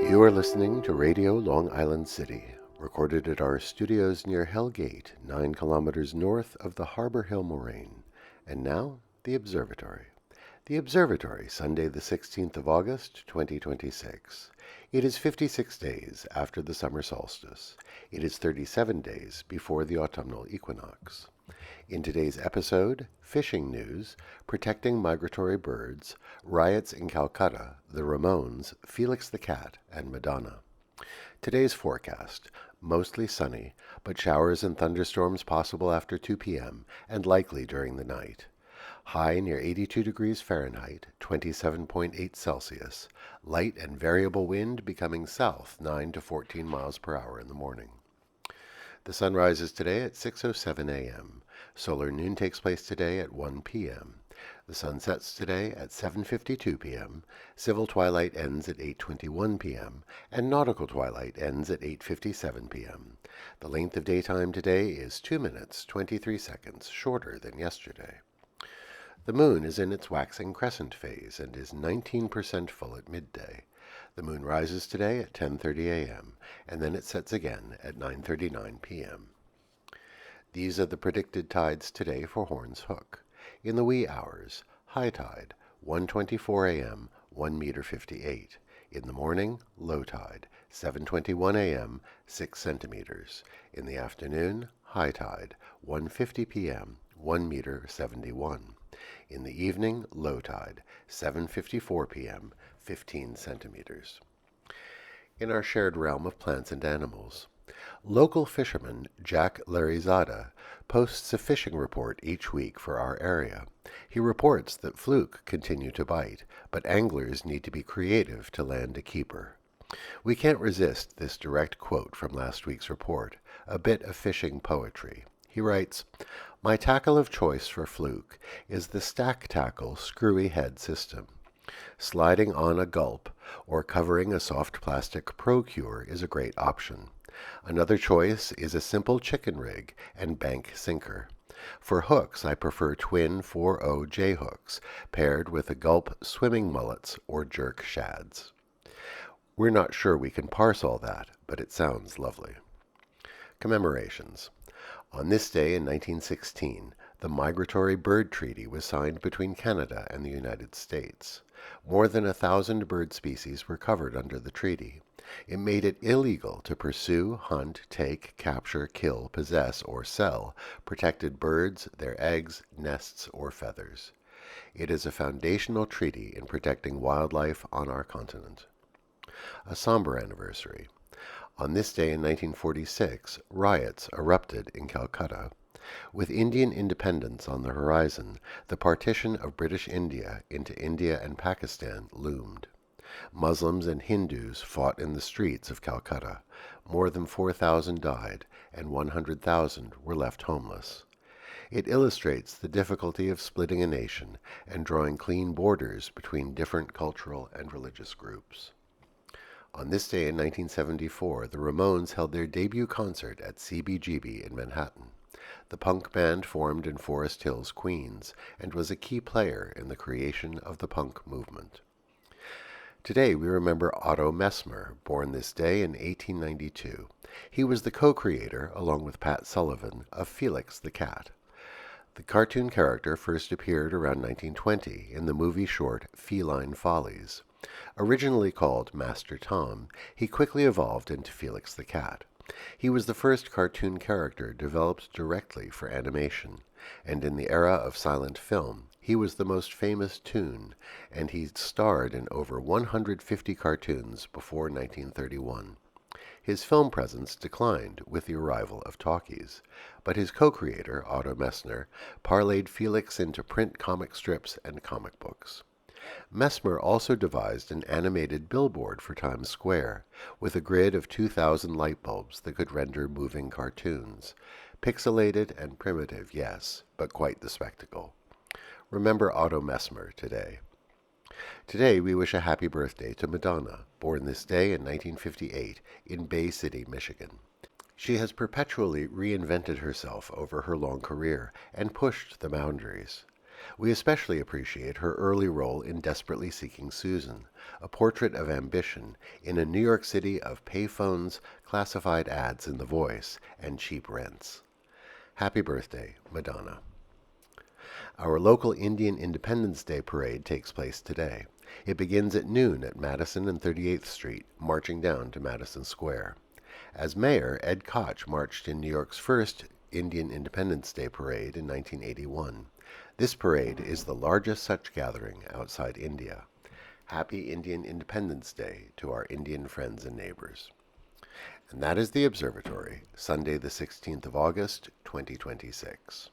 You are listening to Radio Long Island City, recorded at our studios near Hell Gate, 9 kilometers north of the Harbor Hill Moraine. And now, the Observatory. The Observatory, Sunday the 16th of August, 2026. It is 56 days after the summer solstice. It is 37 days before the autumnal equinox. In today's episode, fishing news, protecting migratory birds, riots in Calcutta, the Ramones, Felix the Cat, and Madonna. Today's forecast, mostly sunny, but showers and thunderstorms possible after 2 p.m. and likely during the night. High near 82 degrees Fahrenheit, 27.8 Celsius. Light and variable wind becoming south 9 to 14 miles per hour in the morning. The sun rises today at 6:07 a.m. Solar noon takes place today at 1 p.m. The sun sets today at 7:52 p.m. Civil twilight ends at 8:21 p.m. and nautical twilight ends at 8:57 p.m. The length of daytime today is 2 minutes, 23 seconds, shorter than yesterday. The moon is in its waxing crescent phase and is 19% full at midday. The moon rises today at 10:30 a.m., and then it sets again at 9:39 p.m. These are the predicted tides today for Horns Hook. In the wee hours, high tide, 1:24 a.m., 1 meter 58. In the morning, low tide, 7:21 a.m., 6 centimeters. In the afternoon, high tide, 1:50 p.m., 1 meter 71. In the evening, low tide, 7:54 p.m., 15 centimeters. In our shared realm of plants and animals, local fisherman Jack Larizada posts a fishing report each week for our area. He reports that fluke continue to bite, but anglers need to be creative to land a keeper. We can't resist this direct quote from last week's report, a bit of fishing poetry. He writes, "My tackle of choice for fluke is the stack tackle screwy head system. Sliding on a gulp or covering a soft plastic Pro-Cure is a great option. Another choice is a simple chicken rig and bank sinker. For hooks, I prefer twin 4-0 J hooks paired with a gulp swimming mullets or jerk shads." We're not sure we can parse all that, but it sounds lovely. Commemorations. On this day in 1916, the Migratory Bird Treaty was signed between Canada and the United States. More than 1,000 bird species were covered under the treaty. It made it illegal to pursue, hunt, take, capture, kill, possess, or sell protected birds, their eggs, nests, or feathers. It is a foundational treaty in protecting wildlife on our continent. A somber anniversary. On this day in 1946, riots erupted in Calcutta. With Indian independence on the horizon, the partition of British India into India and Pakistan loomed. Muslims and Hindus fought in the streets of Calcutta. More than 4,000 died, and 100,000 were left homeless. It illustrates the difficulty of splitting a nation and drawing clean borders between different cultural and religious groups. On this day in 1974, the Ramones held their debut concert at CBGB in Manhattan. The punk band formed in Forest Hills, Queens, and was a key player in the creation of the punk movement. Today we remember Otto Messmer, born this day in 1892. He was the co-creator, along with Pat Sullivan, of Felix the Cat. The cartoon character first appeared around 1920 in the movie short Feline Follies. Originally called Master Tom, he quickly evolved into Felix the Cat. He was the first cartoon character developed directly for animation, and in the era of silent film, he was the most famous toon, and he starred in over 150 cartoons before 1931. His film presence declined with the arrival of talkies, but his co-creator, Otto Messner, parlayed Felix into print comic strips and comic books. Messmer also devised an animated billboard for Times Square, with a grid of 2,000 light bulbs that could render moving cartoons. Pixelated and primitive, yes, but quite the spectacle. Remember Otto Messmer today. Today we wish a happy birthday to Madonna, born this day in 1958 in Bay City, Michigan. She has perpetually reinvented herself over her long career and pushed the boundaries. We especially appreciate her early role in Desperately Seeking Susan, a portrait of ambition in a New York City of payphones, classified ads in The Voice, and cheap rents. Happy birthday, Madonna. Our local Indian Independence Day parade takes place today. It begins at noon at Madison and 38th Street, marching down to Madison Square. As mayor, Ed Koch marched in New York's first Indian Independence Day parade in 1981. This parade is the largest such gathering outside India. Happy Indian Independence Day to our Indian friends and neighbors. And that is the Observatory, Sunday the 16th of August, 2026.